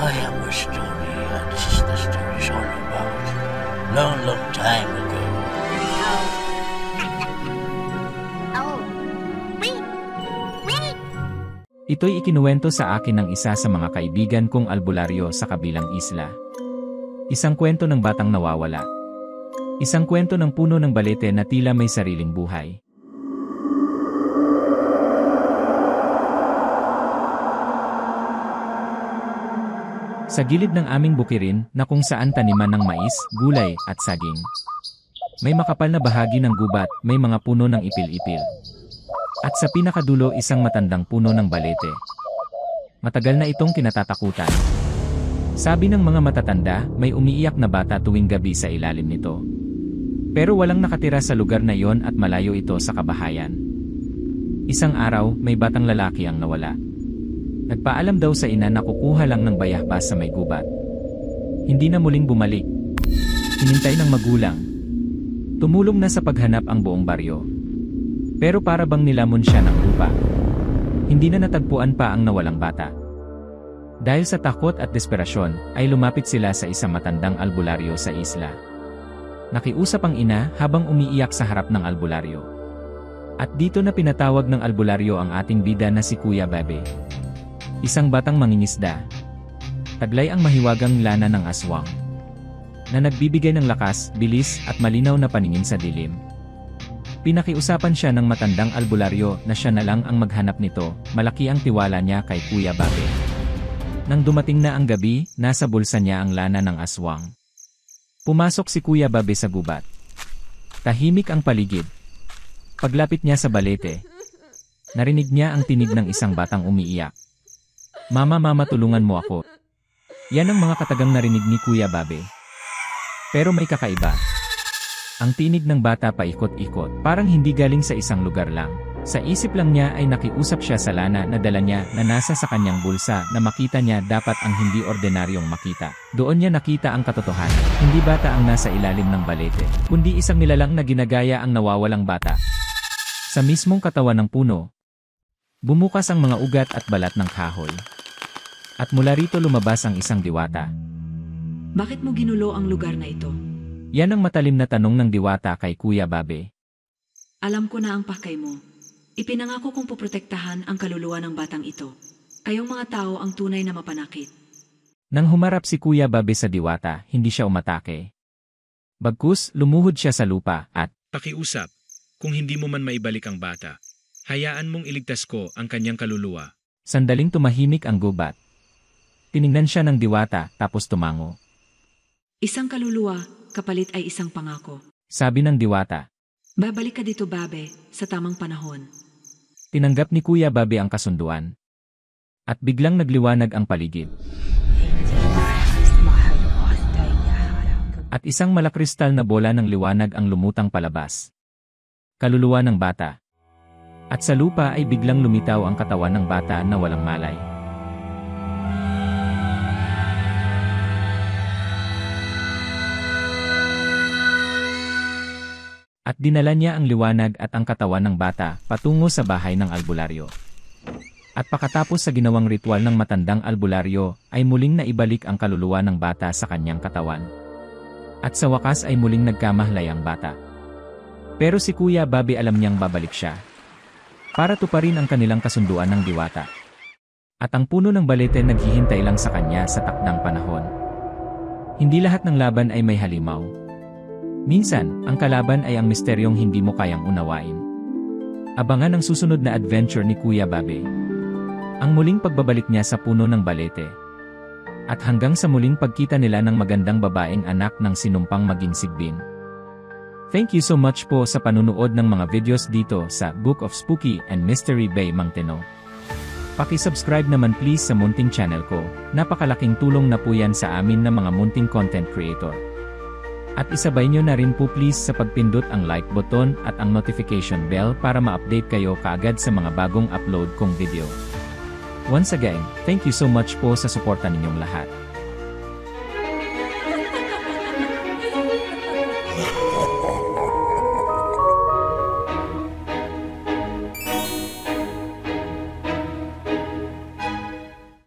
I have a story, and this is the story is all about long, long time ago. Ito'y ikinuwento sa akin ng isa sa mga kaibigan kong albularyo sa kabilang isla. Isang kwento ng batang nawawala. Isang kwento ng puno ng balete na tila may sariling buhay. Sa gilid ng aming bukirin na kung saan taniman ng mais, gulay, at saging. May makapal na bahagi ng gubat, may mga puno ng ipil-ipil. At sa pinakadulo isang matandang puno ng balete. Matagal na itong kinatatakutan. Sabi ng mga matatanda, may umiiyak na bata tuwing gabi sa ilalim nito. Pero walang nakatira sa lugar na yon at malayo ito sa kabahayan. Isang araw, may batang lalaki ang nawala. Nagpaalam daw sa ina na kukuha lang ng bayahbas sa may gubat. Hindi na muling bumalik. Hinintay ng magulang. Tumulong na sa paghanap ang buong baryo. Pero para bang nilamon siya ng lupa. Hindi na natagpuan pa ang nawalang bata. Dahil sa takot at desperasyon, ay lumapit sila sa isang matandang albularyo sa isla. Nakiusap ang ina habang umiiyak sa harap ng albularyo. At dito na pinatawag ng albularyo ang ating bida na si Kuya Babe. Isang batang mangingisda. Taglay ang mahiwagang lana ng aswang, na nagbibigay ng lakas, bilis, at malinaw na paningin sa dilim. Pinakiusapan siya ng matandang albularyo na siya na lang ang maghanap nito, malaki ang tiwala niya kay Kuya Babe. Nang dumating na ang gabi, nasa bulsa niya ang lana ng aswang. Pumasok si Kuya Babe sa gubat. Tahimik ang paligid. Paglapit niya sa balete, narinig niya ang tinig ng isang batang umiiyak. Mama, tulungan mo ako. Yan ang mga katagang narinig ni Kuya Babe. Pero may kakaiba. Ang tinig ng bata paikot-ikot, parang hindi galing sa isang lugar lang. Sa isip lang niya ay nakiusap siya sa lana na dala niya na nasa sa kanyang bulsa na makita niya dapat ang hindi ordinaryong makita. Doon niya nakita ang katotohanan. Hindi bata ang nasa ilalim ng balete, kundi isang nilalang na ginagaya ang nawawalang bata. Sa mismong katawan ng puno, bumukas ang mga ugat at balat ng kahoy. At mula rito lumabas ang isang diwata. Bakit mo ginulo ang lugar na ito? Yan ang matalim na tanong ng diwata kay Kuya Babe. Alam ko na ang pakay mo. Ipinangako kong poprotektahan ang kaluluwa ng batang ito. Kayong mga tao ang tunay na mapanakit. Nang humarap si Kuya Babe sa diwata, hindi siya umatake. Bagkus, lumuhod siya sa lupa at pakiusap, kung hindi mo man maibalik ang bata, hayaan mong iligtas ko ang kanyang kaluluwa. Sandaling tumahimik ang gubat. Tiningnan siya ng diwata tapos tumango. Isang kaluluwa, kapalit ay isang pangako. Sabi ng diwata. Babalik ka dito, Babe, sa tamang panahon. Tinanggap ni Kuya Babe ang kasunduan. At biglang nagliwanag ang paligid. At isang malakristal na bola ng liwanag ang lumutang palabas. Kaluluwa ng bata. At sa lupa ay biglang lumitaw ang katawan ng bata na walang malay. At dinala niya ang liwanag at ang katawan ng bata patungo sa bahay ng albularyo. At pakatapos sa ginawang ritual ng matandang albularyo, ay muling naibalik ang kaluluwa ng bata sa kanyang katawan. At sa wakas ay muling nagkamahlay ang bata. Pero si Kuya Babe alam niyang babalik siya. Para tuparin ang kanilang kasunduan ng diwata. At ang puno ng balete naghihintay lang sa kanya sa takdang panahon. Hindi lahat ng laban ay may halimaw. Minsan, ang kalaban ay ang misteryong hindi mo kayang unawain. Abangan ang susunod na adventure ni Kuya Babe. Ang muling pagbabalik niya sa puno ng balete. At hanggang sa muling pagkita nila ng magandang babaeng anak ng sinumpang maging sigbin. Thank you so much po sa panunood ng mga videos dito sa Book of Spooky and Mystery Bay Mangteno. Paki-subscribe naman please sa munting channel ko. Napakalaking tulong na po yan sa amin na mga munting content creator. At isabay nyo na rin po please sa pagpindot ang like button at ang notification bell para ma-update kayo kaagad sa mga bagong upload kong video. Once again, thank you so much po sa suporta ninyong lahat.